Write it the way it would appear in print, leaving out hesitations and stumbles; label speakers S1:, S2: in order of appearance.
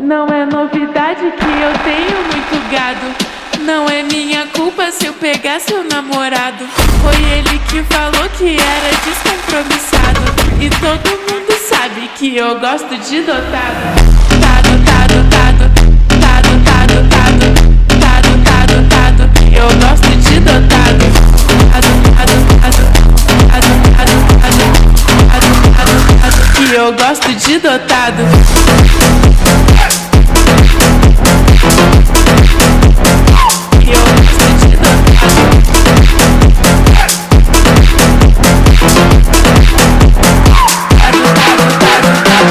S1: Não é novidade que eu tenho muito gado. Não é minha culpa se eu pegar seu namorado. Foi ele que falou que era descompromissado. E todo mundo sabe que eu gosto de dotado. Tado, tado, tado, tado, tado, tado, tado, tado, tado. Eu gosto de dotado. Tado, tado, tado, tado, tado, tado, tado, tado, tado. Que eu gosto de dotado.